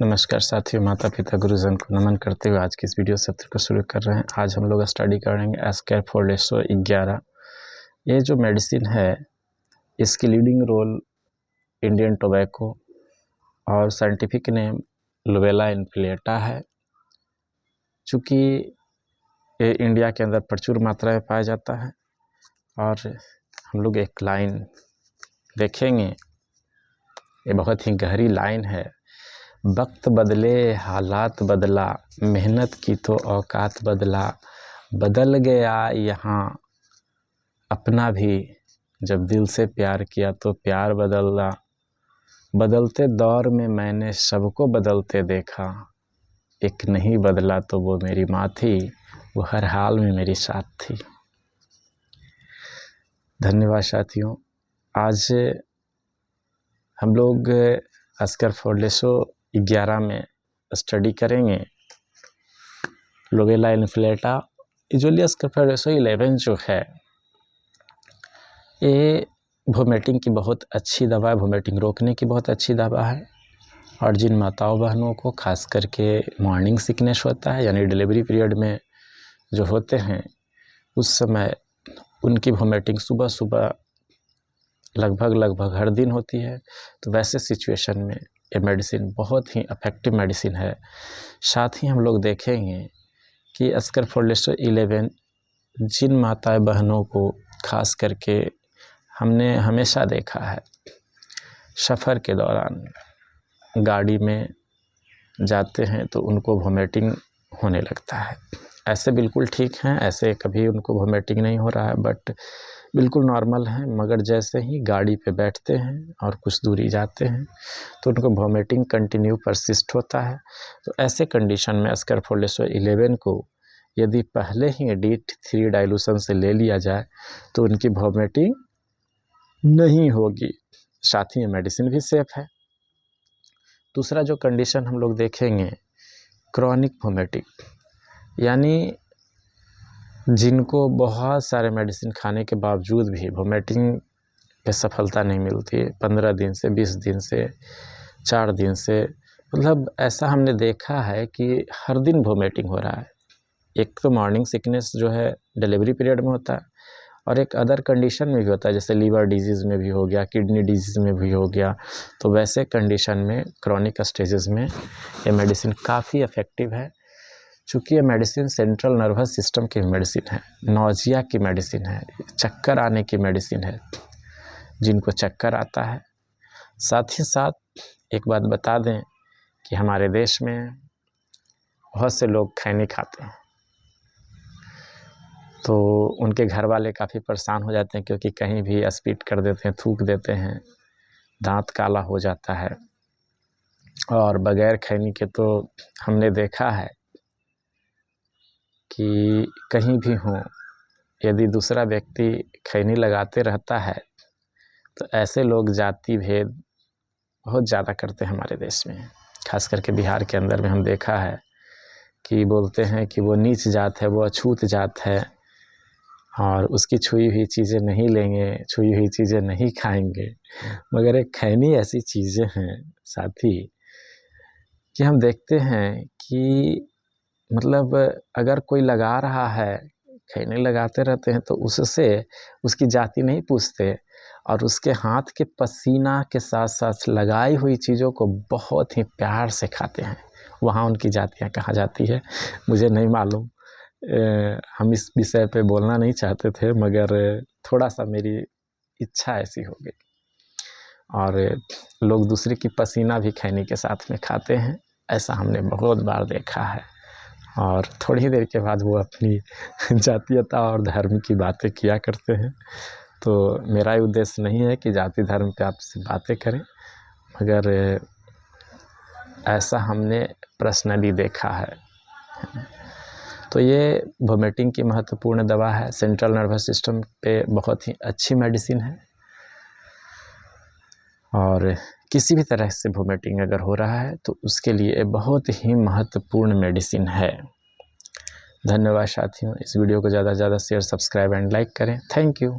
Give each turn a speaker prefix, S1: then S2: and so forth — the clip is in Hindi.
S1: नमस्कार साथियों, माता पिता गुरुजन को नमन करते हुए आज की इस वीडियो सत्र को शुरू कर रहे हैं। आज हम लोग स्टडी करेंगे एस्कैरफोल्डेसो 11। ये जो मेडिसिन है इसकी लीडिंग रोल इंडियन टोबैको और साइंटिफिक नेम लुबेला इन्फ्लेटा है। चूँकि ये इंडिया के अंदर प्रचुर मात्रा में पाया जाता है और हम लोग एक लाइन देखेंगे, ये बहुत ही गहरी लाइन है। वक्त बदले हालात बदला, मेहनत की तो औकात बदला, बदल गया यहाँ अपना भी, जब दिल से प्यार किया तो प्यार बदला। बदलते दौर में मैंने सबको बदलते देखा, एक नहीं बदला तो वो मेरी माँ थी, वो हर हाल में मेरी साथ थी। धन्यवाद साथियों। आज हम लोग एस्कैरफोल्डेसो 11 में स्टडी करेंगे लुबेला इन्फ्लेटा। यूजुअली एस्कैरफोल्डेसो 11 जो है ये वोमिटिंग की बहुत अच्छी दवा है, वोमिटिंग रोकने की बहुत अच्छी दवा है। और जिन माताओं बहनों को खास करके मॉर्निंग सिकनेस होता है, यानी डिलीवरी पीरियड में जो होते हैं उस समय उनकी वोमिटिंग सुबह सुबह लगभग हर दिन होती है, तो वैसे सिचुएशन में ये मेडिसिन बहुत ही इफ़ेक्टिव मेडिसिन है। साथ ही हम लोग देखेंगे कि एस्कैरफोल्डेसो 11 जिन माताएं बहनों को खास करके हमने हमेशा देखा है सफ़र के दौरान गाड़ी में जाते हैं तो उनको वोमिटिंग होने लगता है। ऐसे बिल्कुल ठीक हैं, ऐसे कभी उनको वोमिटिंग नहीं हो रहा है, बट बिल्कुल नॉर्मल हैं। मगर जैसे ही गाड़ी पे बैठते हैं और कुछ दूरी जाते हैं तो उनको वोमिटिंग कंटिन्यू परसिस्ट होता है। तो ऐसे कंडीशन में एस्कैरफोल्डेसो 11 को यदि पहले ही D3 डाइल्यूशन से ले लिया जाए तो उनकी वोमिटिंग नहीं होगी। साथ ही मेडिसिन भी सेफ है। दूसरा जो कंडीशन हम लोग देखेंगे क्रॉनिक वोमिटिंग, यानी जिनको बहुत सारे मेडिसिन खाने के बावजूद भी वोमिटिंग पे सफलता नहीं मिलती, 15 दिन से 20 दिन से 4 दिन से, मतलब ऐसा हमने देखा है कि हर दिन वोमिटिंग हो रहा है। एक तो मॉर्निंग सिकनेस जो है डिलीवरी पीरियड में होता है और एक अदर कंडीशन में भी होता है, जैसे लीवर डिजीज़ में भी हो गया, किडनी डिजीज़ में भी हो गया। तो वैसे कंडीशन में क्रॉनिक स्टेजेस में ये मेडिसिन काफ़ी इफ़ेक्टिव है। चूँकि ये मेडिसिन सेंट्रल नर्वस सिस्टम की मेडिसिन है, नौजिया की मेडिसिन है, चक्कर आने की मेडिसिन है, जिनको चक्कर आता है। साथ ही साथ एक बात बता दें कि हमारे देश में बहुत से लोग खैनी खाते हैं, तो उनके घर वाले काफ़ी परेशान हो जाते हैं, क्योंकि कहीं भी स्पिट कर देते हैं, थूक देते हैं, दांत काला हो जाता है। और बगैर खैनी के तो हमने देखा है कि कहीं भी हो, यदि दूसरा व्यक्ति खैनी लगाते रहता है तो ऐसे लोग जाति भेद बहुत ज़्यादा करते हैं हमारे देश में। खास करके बिहार के अंदर में हम देखा है कि बोलते हैं कि वो नीच जात है, वो अछूत जात है और उसकी छुई हुई चीज़ें नहीं लेंगे, छुई हुई चीज़ें नहीं खाएंगे। मगर एक खैनी ऐसी चीज़ें हैं साथी कि हम देखते हैं कि मतलब अगर कोई लगा रहा है, खैनी लगाते रहते हैं, तो उससे उसकी जाति नहीं पूछते और उसके हाथ के पसीना के साथ साथ लगाई हुई चीज़ों को बहुत ही प्यार से खाते हैं। वहाँ उनकी जातियाँ कहाँ जाती है मुझे नहीं मालूम। हम इस विषय पे बोलना नहीं चाहते थे, मगर थोड़ा सा मेरी इच्छा ऐसी हो गई। और लोग दूसरे की पसीना भी खैनी के साथ में खाते हैं, ऐसा हमने बहुत बार देखा है। और थोड़ी देर के बाद वो अपनी जातीयता और धर्म की बातें किया करते हैं। तो मेरा उद्देश्य नहीं है कि जाति धर्म पे आपसे बातें करें, मगर ऐसा हमने पर्सनली देखा है। तो ये वोमिटिंग की महत्वपूर्ण दवा है, सेंट्रल नर्वस सिस्टम पे बहुत ही अच्छी मेडिसिन है। और किसी भी तरह से वोमिटिंग अगर हो रहा है तो उसके लिए बहुत ही महत्वपूर्ण मेडिसिन है। धन्यवाद साथियों। इस वीडियो को ज़्यादा से ज़्यादा शेयर, सब्सक्राइब एंड लाइक करें। Thank you.